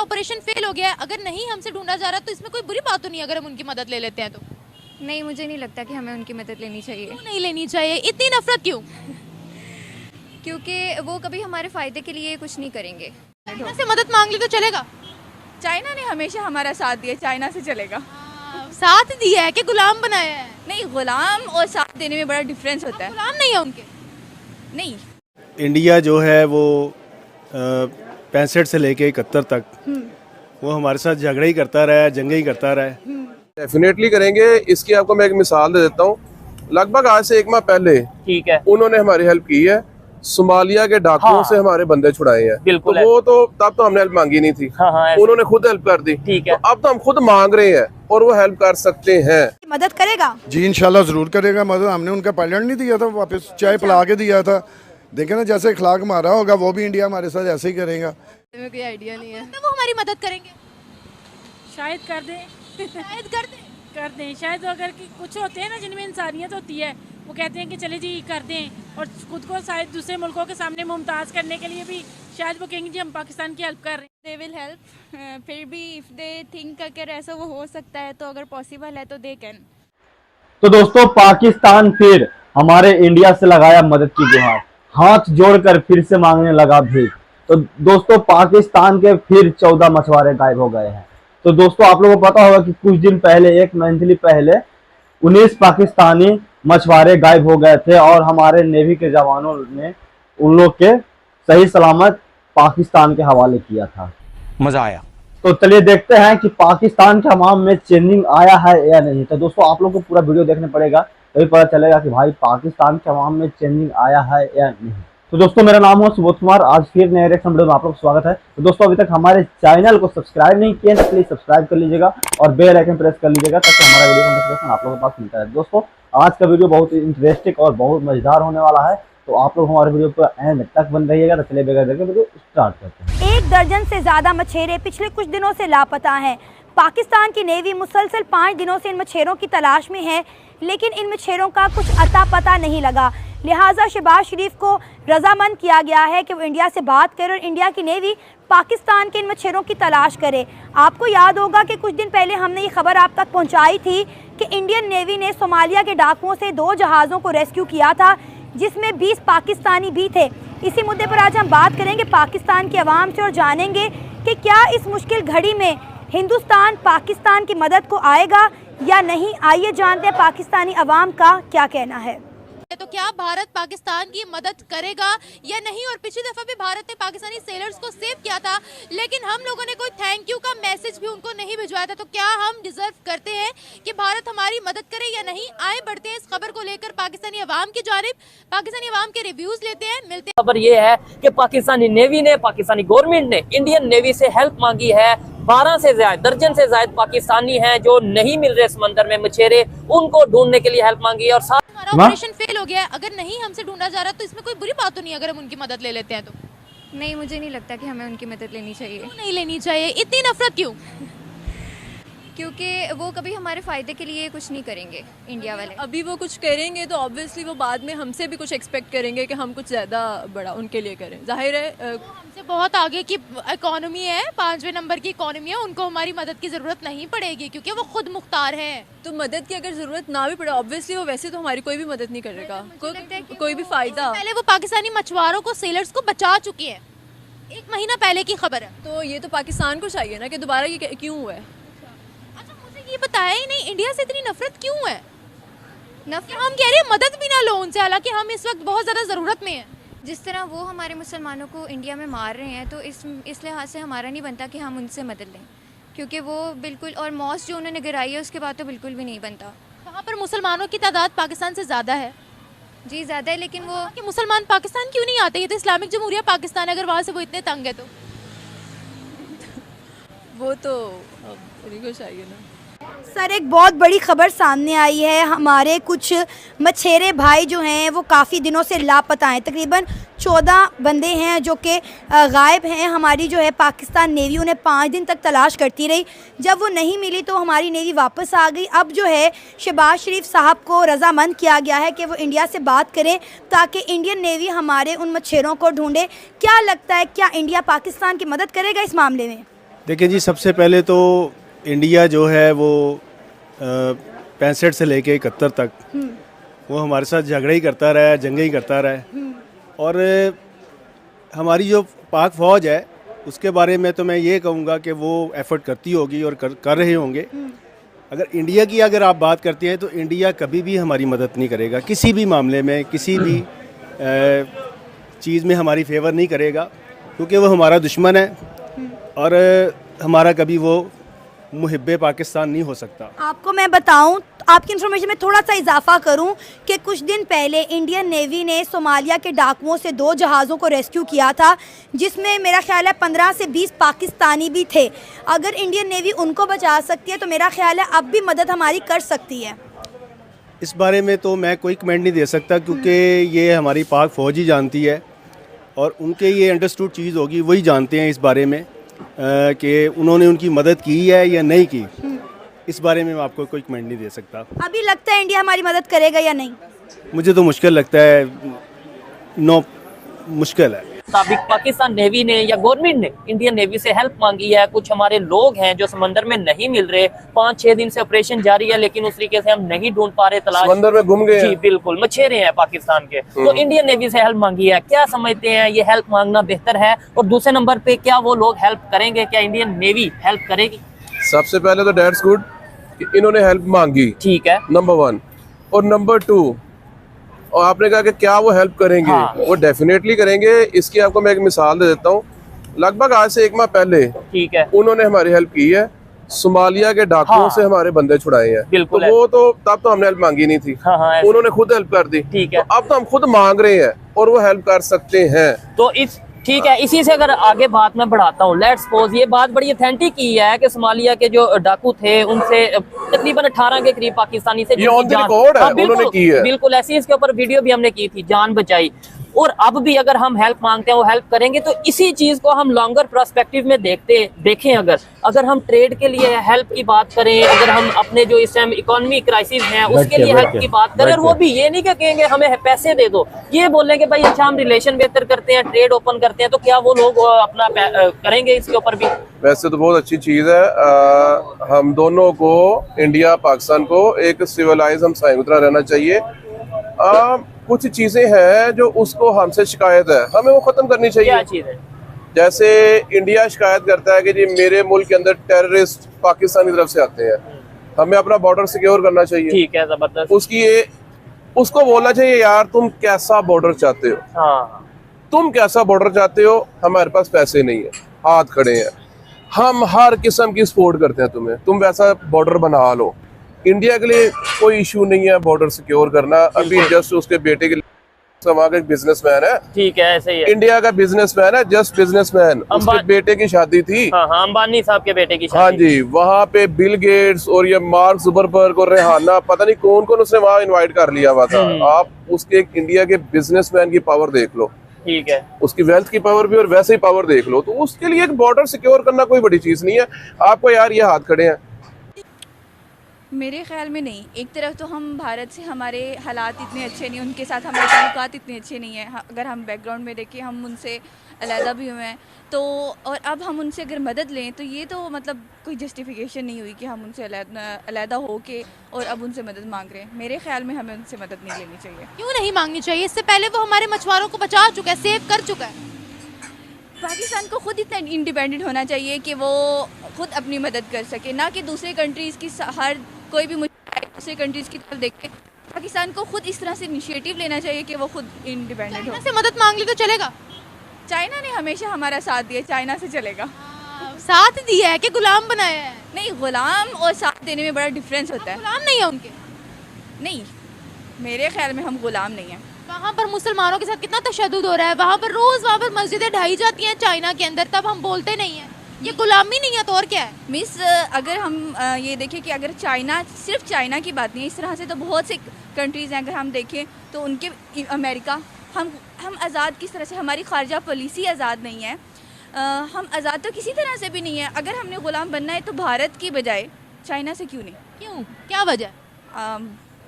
Operation fail हो गया है, अगर नहीं हमसे ढूंढा जा रहा तो इसमें कोई बुरी बात तो नहीं अगर हम उनकी मदद ले लेते हैं तो? नहीं, मुझे नहीं लगता कि हमें उनकी मदद लेनी चाहिए। क्यों नहीं लेनी चाहिए, इतनी नफरत क्यों? क्योंकि वो कभी हमारे फ़ायदे के लिए कुछ नहीं करेंगे। चाइना से मदद मांग ली तो चलेगा? चाइना ने हमेशा हमारा साथ दिया, चाइना से चलेगा? साथ दिया है कि गुलाम बनाया है? नहीं, गुलाम और साथ देने में बड़ा डिफरेंस होता है। गुलाम नहीं है उनके? नहीं, इंडिया जो है वो 65 से लेके 71 तक वो हमारे साथ झगड़ा ही करता रहा है, जंगे ही करता रहा है। डेफिनेटली करेंगे। इसकी आपको मैं एक मिसाल दे देता हूँ। लगभग आज से 1 माह पहले ठीक है, उन्होंने हमारी हेल्प की है। सोमालिया के डाकुओं हाँ, से हमारे बंदे छुड़ाए हैं। बिल्कुल तो वो तो तब तो हमने हेल्प मांगी नहीं थी। हाँ, उन्होंने खुद हेल्प कर दी। ठीक है। तो अब तो हम खुद मांग रहे हैं और वो हेल्प कर सकते हैं। मदद करेगा? जी इंशाल्लाह ज़रूर करेगा मदद। हमने उनका पायलट नहीं दिया था, वापस चाय पिला के दिया था। देखे ना, जैसे अखलाक मारा होगा वो भी इंडिया हमारे साथ ऐसे ही करेगा। हमें कोई आइडिया नहीं है। तो वो हमारी मदद करेंगे? शायद कर दें। शायद कर दें। शायद अगर कि कुछ होते हैं ना जिनमें इंसानियत होती है, वो कहते हैं कि चले जी कर दें, और खुद को शायद दूसरे मुल्कों के सामने मुमताज़ करने के लिए भी शायद वो कहेंगे जी हम पाकिस्तान की हेल्प कर रहे हैं। They will help. फिर भी इफ़ दे थिंक अगर ऐसा वो हो सकता है तो अगर पॉसिबल है तो दे कैन। तो दोस्तों पाकिस्तान फिर हमारे इंडिया से लगाया मदद की गुहार, हाथ जोड़कर फिर से मांगने लगा भीख। तो दोस्तों पाकिस्तान के फिर 14 मछुआरे गायब हो गए हैं। तो दोस्तों आप लोगों को पता होगा कि कुछ दिन पहले, एक मंथली पहले 19 पाकिस्तानी मछुआरे गायब हो गए थे और हमारे नेवी के जवानों ने उन लोग के सही सलामत पाकिस्तान के हवाले किया था। मजा आया। तो चलिए देखते हैं कि पाकिस्तान के हमाम में चेंजिंग आया है या नहीं। तो दोस्तों आप लोग को पूरा वीडियो देखना पड़ेगा, तभी पता चलेगा कि भाई पाकिस्तान के हमाम में चेंजिंग आया है या नहीं। तो दोस्तों मेरा नाम है सुबोध कुमार, आज फिर नए रिएक्शन वीडियो में आप लोग स्वागत है। तो दोस्तों अभी तक हमारे चैनल को सब्सक्राइब नहीं किए तो प्लीज सब्सक्राइब कर लीजिएगा और बेल आइकन प्रेस कर लीजिएगा ताकि हमारा वीडियो का नोटिफिकेशन आप लोगों के पास मिलता है। दोस्तों आज का वीडियो बहुत इंटरेस्टिंग और बहुत मजेदार होने वाला है, तो आप लोग हमारे वीडियो पर एंड तक बन रहिएगा। तो चलिए बगैर देर के वीडियो स्टार्ट करते हैं। 1 दर्जन से ज्यादा मछेरे पिछले कुछ दिनों से लापता हैं। पाकिस्तान की नेवी मुसलसल 5 दिनों से इन मछेरों की तलाश में है, लेकिन इन मछेरों का कुछ अता पता नहीं लगा। लिहाजा शहबाज शरीफ को रजामंद किया गया है कि वो इंडिया से बात करे और इंडिया की नेवी पाकिस्तान के इन मछेरों की तलाश करे। आपको याद होगा कि कुछ दिन पहले हमने ये खबर आप तक पहुंचाई थी कि इंडियन नेवी ने सोमालिया के डाकुओं से 2 जहाज़ों को रेस्क्यू किया था, जिसमें 20 पाकिस्तानी भी थे। इसी मुद्दे पर आज हम बात करेंगे पाकिस्तान की आवाम से और जानेंगे कि क्या इस मुश्किल घड़ी में हिंदुस्तान पाकिस्तान की मदद को आएगा या नहीं। आइए जानते हैं पाकिस्तानी आवाम का क्या कहना है। तो क्या भारत पाकिस्तान की मदद करेगा या नहीं? और पिछली दफा भी भारत ने पाकिस्तानी सेलर्स को सेव किया था, लेकिन हम लोगों ने कोई थैंक यू का मैसेज भी उनको नहीं भिजवाया था। तो क्या हम डिजर्व करते हैं कि भारत हमारी मदद करे या नहीं? आए बढ़ते हैं इस खबर को लेकर पाकिस्तानी अवाम की जानिब, पाकिस्तानी अवाम के रिव्यूज लेते हैं, मिलते हैं। खबर ये है कि पाकिस्तानी नेवी ने, पाकिस्तानी गवर्नमेंट ने इंडियन नेवी से हेल्प मांगी है। 12 से ज्यादा, दर्जन से ज्यादा पाकिस्तानी हैं जो नहीं मिल रहे समंदर में मछेरे, उनको ढूंढने के लिए हेल्प मांगी है। और हमारा ऑपरेशन फेल हो गया है, अगर नहीं हमसे ढूंढा जा रहा तो इसमें कोई बुरी बात तो नहीं अगर हम उनकी मदद ले लेते हैं तो? नहीं, मुझे नहीं लगता कि हमें उनकी मदद लेनी चाहिए। क्यों नहीं लेनी चाहिए, इतनी नफरत क्यों? क्योंकि वो कभी हमारे फ़ायदे के लिए कुछ नहीं करेंगे इंडिया वाले। अभी वो कुछ करेंगे तो ऑब्वियसली वो बाद में हमसे भी कुछ एक्सपेक्ट करेंगे कि हम कुछ ज़्यादा बड़ा उनके लिए करें। जाहिर है हमसे बहुत आगे की इकोनॉमी है, 5वें नंबर की इकोनॉमी है, उनको हमारी मदद की ज़रूरत नहीं पड़ेगी क्योंकि वो खुद मुख्तार हैं। तो मदद की अगर ज़रूरत ना भी पड़े, ऑब्वियसली वो वैसे तो हमारी कोई भी मदद नहीं करेगा, कोई भी फ़ायदा। पहले वो पाकिस्तानी मछुआरों को, सेलर्स को बचा चुकी है, 1 महीना पहले की खबर है। तो ये तो पाकिस्तान को चाहिए ना कि दोबारा ये क्यों हुआ है। अच्छा मुझे ये बताया ही नहीं, इंडिया से इतनी नफरत क्यों है? नफरत हम कह रहे हैं मदद भी ना लो उनसे, हालांकि हम इस वक्त बहुत ज़्यादा ज़रूरत में हैं। जिस तरह वो हमारे मुसलमानों को इंडिया में मार रहे हैं, तो इस लिहाज से हमारा नहीं बनता कि हम उनसे मदद लें, क्योंकि वो बिल्कुल, और मौत जो उन्होंने गिराई है उसके बाद तो बिल्कुल भी नहीं बनता। वहाँ पर मुसलमानों की तादाद पाकिस्तान से ज़्यादा है। जी ज़्यादा है, लेकिन वो कि मुसलमान पाकिस्तान क्यों नहीं आते? ये तो इस्लामिक जमहूरिया पाकिस्तान, अगर वहाँ से वो इतने तंग है तो वो तो उन्हीं को चाहिए ना। सर एक बहुत बड़ी खबर सामने आई है, हमारे कुछ मछेरे भाई जो हैं वो काफ़ी दिनों से लापता हैं। तकरीबन 14 बंदे हैं जो कि गायब हैं। हमारी जो है पाकिस्तान नेवी उन्हें 5 दिन तक तलाश करती रही, जब वो नहीं मिली तो हमारी नेवी वापस आ गई। अब जो है शहबाज शरीफ साहब को रजामंद किया गया है कि वो इंडिया से बात करें ताकि इंडियन नेवी हमारे उन मछेरों को ढूंढे। क्या लगता है, क्या इंडिया पाकिस्तान की मदद करेगा इस मामले में? देखिए जी, सबसे पहले तो इंडिया जो है वो 65 से लेके 71 तक वो हमारे साथ झगड़े ही करता रहा है, जंगे ही करता रहा है। और हमारी जो पाक फ़ौज है उसके बारे में तो मैं ये कहूँगा कि वो एफ़र्ट करती होगी और कर रहे होंगे। अगर इंडिया की अगर आप बात करते हैं तो इंडिया कभी भी हमारी मदद नहीं करेगा, किसी भी मामले में, किसी भी चीज़ में हमारी फेवर नहीं करेगा, क्योंकि वो हमारा दुश्मन है और हमारा कभी वो मुहिब्बे पाकिस्तान नहीं हो सकता। आपको मैं बताऊं, आपकी इन्फॉर्मेशन में थोड़ा सा इजाफा करूं कि कुछ दिन पहले इंडियन नेवी ने सोमालिया के डाकुओं से 2 जहाज़ों को रेस्क्यू किया था, जिसमें मेरा ख्याल है 15 से 20 पाकिस्तानी भी थे। अगर इंडियन नेवी उनको बचा सकती है तो मेरा ख्याल है अब भी मदद हमारी कर सकती है। इस बारे में तो मैं कोई कमेंट नहीं दे सकता, क्योंकि ये हमारी पाक फ़ौज ही जानती है और उनके ये अंडरस्टूड चीज़ होगी, वही जानते हैं इस बारे में कि उन्होंने उनकी मदद की है या नहीं की। इस बारे में मैं आपको कोई कमेंट नहीं दे सकता। अभी लगता है इंडिया हमारी मदद करेगा या नहीं? मुझे तो मुश्किल लगता है, मुश्किल है। मुताबिक पाकिस्तान नेवी ने या गवर्नमेंट ने इंडियन नेवी से हेल्प मांगी है। कुछ हमारे लोग हैं जो समंदर में नहीं मिल रहे, 5-6 दिन से ऑपरेशन जारी है, लेकिन उस तरीके से हम नहीं ढूंढ पा रहे, तलाश समंदर में गुम गए। जी बिल्कुल, मछेरे हैं पाकिस्तान के। तो इंडियन नेवी से हेल्प मांगी है। क्या समझते हैं, ये हेल्प मांगना बेहतर है? और दूसरे नंबर पे क्या वो लोग हेल्प करेंगे? क्या इंडियन नेवी हेल्प करेगी? सबसे पहले तो दैट्स गुड कि इन्होंने हेल्प मांगी, ठीक है, नंबर 1। और नंबर 2, और आपने कहा कि क्या वो हेल्प करेंगे? हाँ। वो डेफिनेटली करेंगे। इसकी आपको मैं एक मिसाल दे देता हूँ। लगभग आज से 1 माह पहले ठीक है, उन्होंने हमारी हेल्प की है। सोमालिया के डाकुओं हाँ। से हमारे बंदे छुड़ाए हैं। बिल्कुल तो वो तो तब तो हमने हेल्प मांगी नहीं थी। हाँ, ऐसे। उन्होंने खुद हेल्प कर दी। ठीक है। तो अब तो हम खुद मांग रहे हैं और वो हेल्प कर सकते हैं। तो इस ठीक है, इसी से अगर आगे बात मैं बढ़ाता हूँ, लेट्स सपोज ये बात बड़ी ऑथेंटिक की है कि सोमालिया के जो डाकू थे उनसे तकरीबन 18 के करीब पाकिस्तानी से ये ऑन द रिकॉर्ड है, उन्होंने की है। बिल्कुल ऐसी, इसके ऊपर वीडियो भी हमने की थी, जान बचाई। और अब भी अगर हम हेल्प मांगते हैं वो हेल्प करेंगे। तो इसी चीज को हम लॉन्गर पर्सपेक्टिव में देखें। अगर हम ट्रेड के लिए हेल्प की बात करें, अगर हम अपने जो इस टाइम इकोनॉमी क्राइसिस है उसके लिए हेल्प की बात करें, और वो भी ये नहीं कहेंगे हमें पैसे दे दो, ये बोलेंगे भाई अच्छा हम रिलेशन बेहतर करते हैं, ट्रेड ओपन करते हैं, तो क्या वो लोग अपना करेंगे इसके ऊपर भी? वैसे तो बहुत अच्छी चीज है। हम दोनों को, इंडिया पाकिस्तान को, एक सिविलाइज हम साइंसरा रहना चाहिए। कुछ चीजें हैं जो उसको हमसे शिकायत है, हमें वो खत्म करनी चाहिए। क्या चीज है? जैसे इंडिया शिकायत करता है कि जी मेरे मुल्क के अंदर टेररिस्ट पाकिस्तान की तरफ से आते हैं, हमें अपना बॉर्डर सिक्योर करना चाहिए। ठीक है, जबरदस्त। उसको बोलना चाहिए यार तुम कैसा बॉर्डर चाहते हो, हाँ, तुम कैसा बॉर्डर चाहते हो, हमारे पास पैसे नहीं है, हाथ खड़े हैं, हम हर किस्म की सपोर्ट करते हैं तुम्हें, तुम वैसा बॉर्डर बना लो। इंडिया के लिए कोई इशू नहीं है बॉर्डर सिक्योर करना। अभी जस्ट उसके बेटे के वहाँ का एक बिजनेसमैन है, ठीक है, ऐसे ही है, इंडिया का बिजनेसमैन है, जस्ट बिजनेसमैन, उसके बेटे की शादी थी। हाँ, अंबानी साहब के बेटे की शादी। हाँ जी, वहाँ पे बिल गेट्स और ये मार्क जुकरबर्ग और रेहाना, पता नहीं कौन कौन उसने वहाँ इनवाइट कर लिया हुआ था। आप उसके इंडिया के बिजनेसमैन की पावर देख लो, ठीक है, उसकी वेल्थ की पावर भी और वैसे ही पावर देख लो। तो उसके लिए एक बॉर्डर सिक्योर करना कोई बड़ी चीज नहीं है। आपको यार ये हाथ खड़े हैं, मेरे ख्याल में नहीं। एक तरफ तो हम भारत से हमारे हालात इतने अच्छे नहीं, उनके साथ हमारे ताल्लुकात इतने अच्छे नहीं हैं। अगर हम बैकग्राउंड में देखें, हम उनसे अलहदा भी हुए हैं, तो और अब हम उनसे अगर मदद लें तो ये तो मतलब कोई जस्टिफिकेशन नहीं हुई कि हम उनसे अलहदा हो के और अब उनसे मदद मांग रहे हैं। मेरे ख्याल में हमें उनसे मदद नहीं लेनी चाहिए। क्यों नहीं मांगनी चाहिए? इससे पहले वो हमारे मछुआरों को बचा चुका है, सेव कर चुका है। पाकिस्तान को खुद इतना इंडिपेंडेंट होना चाहिए कि वो खुद अपनी मदद कर सके, ना कि दूसरे कंट्रीज़ की हर कोई भी दूसरे कंट्रीज़ की तरफ देख के। पाकिस्तान को खुद इस तरह से इनिशिएटिव लेना चाहिए कि वो खुद इंडिपेंडेंट हो। चाइना से मदद मांग ली तो चलेगा? चाइना ने हमेशा हमारा साथ दिया, चाइना से चलेगा? साथ दिया है कि गुलाम बनाया है? नहीं, गुलाम और साथ देने में बड़ा डिफरेंस होता है। गुलाम नहीं है उनके? नहीं, मेरे ख्याल में हम गुलाम नहीं हैं। वहाँ पर मुसलमानों के साथ कितना तशद्दुद हो रहा है, वहाँ पर रोज़ वहाँ पर मस्जिदें ढाई जाती हैं चाइना के अंदर, तब हम बोलते नहीं हैं। ये गुलामी नहीं है तो और क्या है? मिस, अगर हम ये देखें कि अगर चाइना, सिर्फ चाइना की बात नहीं है, इस तरह से तो बहुत से कंट्रीज़ हैं। अगर हम देखें तो उनके अमेरिका, हम आज़ाद किस तरह से, हमारी खारजा पॉलिसी आज़ाद नहीं है, हम आज़ाद तो किसी तरह से भी नहीं है। अगर हमने ग़ुलाम बनना है तो भारत की बजाय चाइना से क्यों नहीं? क्यों, क्या वजह?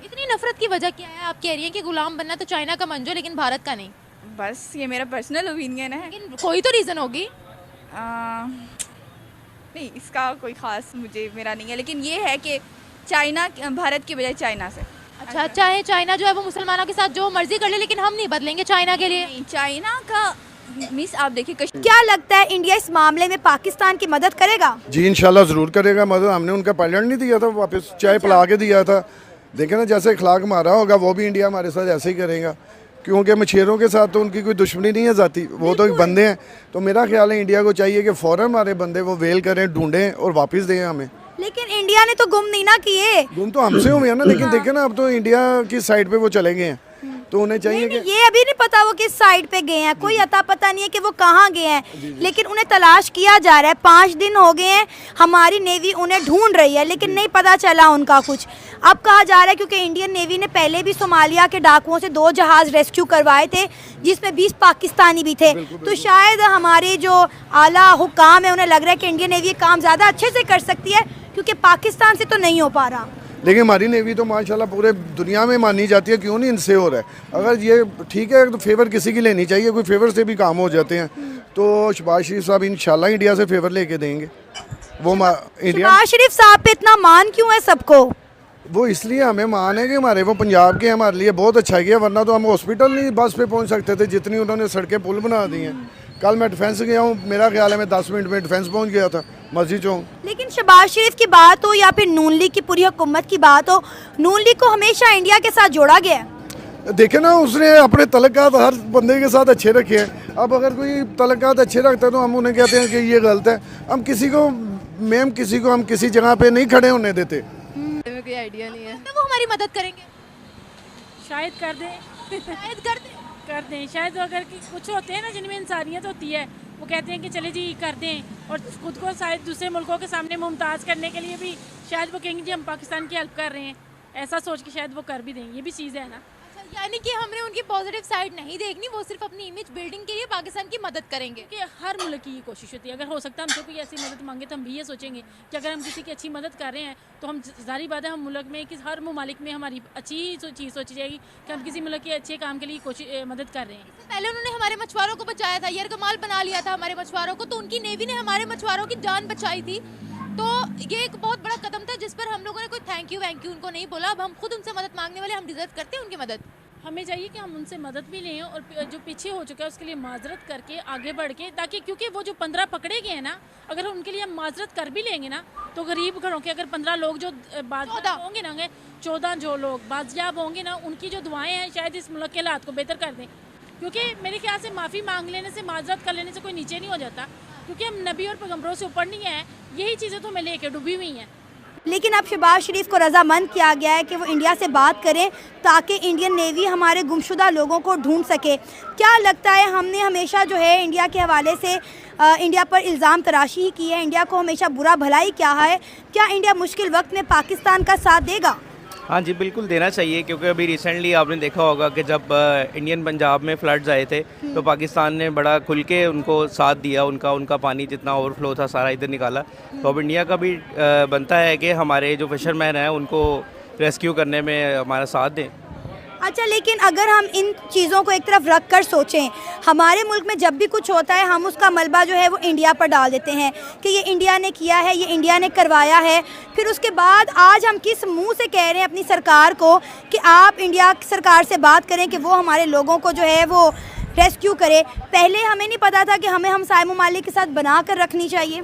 इतनी नफरत की वजह क्या है? आप कह रही हैं कि गुलाम बनना तो चाइना का मंजो, लेकिन भारत का नहीं। बस ये मेरा पर्सनल ओपिनियन है, लेकिन कोई तो रीज़न होगी। नहीं, इसका कोई ख़ास मुझे मेरा नहीं है, लेकिन ये है कि चाइना, भारत की बजाय चाइना से। अच्छा, चाहे चाइना जो है वो मुसलमानों के साथ जो मर्जी कर ले, लेकिन हम नहीं बदलेंगे चाइना के लिए। नहीं, चाइना का मिस आप देखिए क्या लगता है इंडिया इस मामले में पाकिस्तान की मदद करेगा? जी इंशाल्लाह ज़रूर करेगा मदद। हमने उनका पायलट नहीं दिया था, वापस चाय पिला के दिया था। देखे ना, जैसे अखलाक मारा होगा वो भी इंडिया हमारे साथ ऐसे ही करेगा, क्योंकि मछेरों के साथ तो उनकी कोई दुश्मनी नहीं है जाती, वो तो एक बंदे हैं। तो मेरा ख्याल है इंडिया को चाहिए कि फ़ौरन हमारे बंदे वो वेल करें, ढूंढें और वापस दें हमें। लेकिन इंडिया ने तो गुम नहीं ना किए। गुम तो हमसे हुए हैं ना, लेकिन देखे ना अब तो इंडिया की साइड पे वो चले गए हैं, तो उन्हें चाहिए कि ये अभी नहीं पता वो किस साइड पे गए हैं, कोई अता पता नहीं है कि वो कहाँ गए हैं, लेकिन उन्हें तलाश किया जा रहा है। 5 दिन हो गए हैं, हमारी नेवी उन्हें ढूंढ रही है, लेकिन नहीं पता चला उनका कुछ। अब कहा जा रहा है क्योंकि इंडियन नेवी ने पहले भी सोमालिया के डाकुओं से 2 जहाज रेस्क्यू करवाए थे, जिसमें 20 पाकिस्तानी भी थे। तो शायद हमारे जो आला हुकाम है उन्हें लग रहा है कि इंडियन नेवी ये काम ज़्यादा अच्छे से कर सकती है, क्योंकि पाकिस्तान से तो नहीं हो पा रहा। लेकिन हमारी नेवी तो माशाल्लाह पूरे दुनिया में मानी जाती है, क्यों नहीं इनसे हो रहा है। अगर ये ठीक है तो फेवर किसी की लेनी चाहिए, कोई फेवर से भी काम हो जाते हैं। तो शहबाज शरीफ साहब इंशाल्लाह इंडिया से फेवर लेके देंगे। वो इंडिया शहबाज शरीफ साहब पे इतना मान क्यों है सबको? वो इसलिए हमें मान है कि हमारे वो पंजाब के हमारे लिए बहुत अच्छा किया, वरना तो हम हॉस्पिटल नहीं बस पे पहुंच सकते थे, जितनी उन्होंने सड़कें पुल बना दी हैं। कल मैं डिफेंस गया हूँ, मेरा ख्याल है मैं 10 मिनट में डिफेंस पहुंच गया था, मस्जिद चौक। लेकिन शहबाज शरीफ की बात हो या फिर नून लीग की पूरी हुकूमत की बात हो, नून लीग को हमेशा इंडिया के साथ जोड़ा गया है। देखे ना, उसने अपने तलक़ात हर बंदे के साथ अच्छे रखे हैं। अब अगर कोई तलक़ात अच्छे रखता है तो हम उन्हें कहते हैं कि ये गलत है। हम किसी को हम किसी जगह पे नहीं खड़े होने देते। हमें कोई आइडिया नहीं है। तो वो हमारी मदद करेंगे, शायद कर दें। शायद कर दें। शायद अगर कुछ होते हैं ना जिनमें इंसानियत होती है, वो कहते हैं कि चले जी कर दें, और खुद को शायद दूसरे मुल्कों के सामने मुमताज़ करने के लिए भी शायद वो कहेंगे जी हम पाकिस्तान की हेल्प कर रहे हैं, ऐसा सोच के शायद वो कर भी दें। ये भी चीज़ है ना। अच्छा, यानी कि हमने उनकी पॉजिटिव साइड नहीं देखनी, वो सिर्फ अपनी इमेज बिल्डिंग के लिए पाकिस्तान की मदद करेंगे। कि हर मुल्क की ये कोशिश होती है, अगर हो सकता है हमसे कोई ऐसी मदद मांगे तो हम भी ये सोचेंगे कि अगर हम किसी की अच्छी मदद कर रहे हैं तो हम जारी बात है हम मुल्क में कि हर ममालिक में हमारी अच्छी ही चीज़ सोची जाएगी कि हम किसी मुल्क के अच्छे काम के लिए कोशिश मदद कर रहे हैं। पहले उन्होंने हमारे मछुआरों को बचाया था, यरगमाल बना लिया था हमारे मछुआरों को, तो उनकी नेवी ने हमारे मछुआरों की जान बचाई थी। तो ये एक बहुत बड़ा कदम था जिस पर हम लोगों ने कोई थैंक यू उनको नहीं बोला। अब हम खुद उनसे मदद मांगने वाले, हम डिजर्व करते हैं उनकी मदद। हमें चाहिए कि हम उनसे मदद भी लें और जो पीछे हो चुका है उसके लिए माजरत करके आगे बढ़ के, ताकि क्योंकि वो जो 15 पकड़े गए हैं ना, अगर उनके लिए हम माजरत कर भी लेंगे ना, तो गरीब घरों के अगर 15 लोग जो बाज़याब होंगे ना, 14 जो लोग बाज़याब होंगे ना, उनकी जो दुआएं हैं शायद इस मुल्क के हालात को बेहतर कर दें। क्योंकि मेरे ख्याल से माफ़ी मांग लेने से, माजरत कर लेने से कोई नीचे नहीं हो जाता, क्योंकि हम नबी और पैगंबरों से ऊपर नहीं हैं। यही चीज़ें तो हमें लेके डूबी हुई हैं। लेकिन अब शहबाज शरीफ को रजामंद किया गया है कि वो इंडिया से बात करें ताकि इंडियन नेवी हमारे गुमशुदा लोगों को ढूंढ सके। क्या लगता है, हमने हमेशा जो है इंडिया के हवाले से इंडिया पर इल्ज़ाम तराशी ही की है, इंडिया को हमेशा बुरा भलाई क्या है, क्या इंडिया मुश्किल वक्त में पाकिस्तान का साथ देगा? हाँ जी, बिल्कुल देना चाहिए, क्योंकि अभी रिसेंटली आपने देखा होगा कि जब इंडियन पंजाब में फ्लड्स आए थे तो पाकिस्तान ने बड़ा खुल के उनको साथ दिया, उनका पानी जितना ओवरफ्लो था सारा इधर निकाला। तो अब इंडिया का भी बनता है कि हमारे जो फिशरमैन हैं उनको रेस्क्यू करने में हमारा साथ दें। अच्छा, लेकिन अगर हम इन चीज़ों को एक तरफ रख कर सोचें, हमारे मुल्क में जब भी कुछ होता है हम उसका मलबा जो है वो इंडिया पर डाल देते हैं कि ये इंडिया ने किया है, ये इंडिया ने करवाया है। फिर उसके बाद आज हम किस मुंह से कह रहे हैं अपनी सरकार को कि आप इंडिया की सरकार से बात करें कि वो हमारे लोगों को जो है वो रेस्क्यू करे। पहले हमें नहीं पता था कि हमें हमसाये ममालिक के साथ बना कर रखनी चाहिए।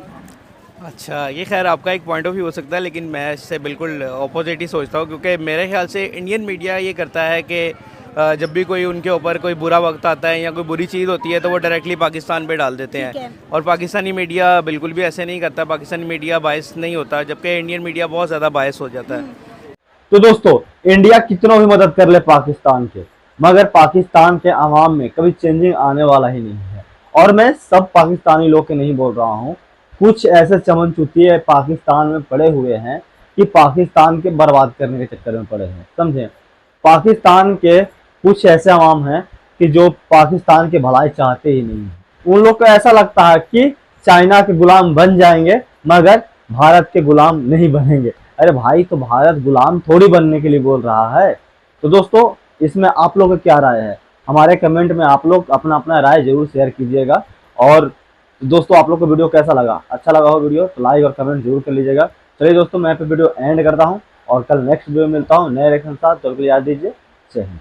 अच्छा, ये खैर आपका एक पॉइंट ऑफ व्यू हो सकता है, लेकिन मैं इससे बिल्कुल अपोजिट ही सोचता हूँ, क्योंकि मेरे ख्याल से इंडियन मीडिया ये करता है कि जब भी कोई उनके ऊपर कोई बुरा वक्त आता है या कोई बुरी चीज़ होती है तो वो डायरेक्टली पाकिस्तान पे डाल देते हैं, और पाकिस्तानी मीडिया बिल्कुल भी ऐसे नहीं करता। पाकिस्तानी मीडिया बायस नहीं होता, जबकि इंडियन मीडिया बहुत ज़्यादा बायस हो जाता है। तो दोस्तों, इंडिया कितनों भी मदद कर ले पाकिस्तान के, मगर पाकिस्तान के अवाम में कभी चेंजिंग आने वाला ही नहीं है। और मैं सब पाकिस्तानी लोग के नहीं बोल रहा हूँ, कुछ ऐसे चमनचुतिए पाकिस्तान में पड़े हुए हैं कि पाकिस्तान के बर्बाद करने के चक्कर में पड़े हैं, समझे। पाकिस्तान के कुछ ऐसे अवाम हैं कि जो पाकिस्तान के भलाई चाहते ही नहीं हैं। उन लोग को ऐसा लगता है कि चाइना के गुलाम बन जाएंगे मगर भारत के गुलाम नहीं बनेंगे। अरे भाई, तो भारत गुलाम थोड़ी बनने के लिए बोल रहा है। तो दोस्तों, इसमें आप लोगों का क्या राय है? हमारे कमेंट में आप लोग अपना अपना राय जरूर शेयर कीजिएगा। और तो दोस्तों आप लोग को वीडियो कैसा लगा, अच्छा लगा हो वीडियो तो लाइक और कमेंट जरूर कर लीजिएगा। चलिए दोस्तों मैं यहाँ पे वीडियो एंड करता हूँ और कल नेक्स्ट वीडियो में मिलता हूँ नए रिएक्शन के साथ। तो याद दीजिए, जय हिंद।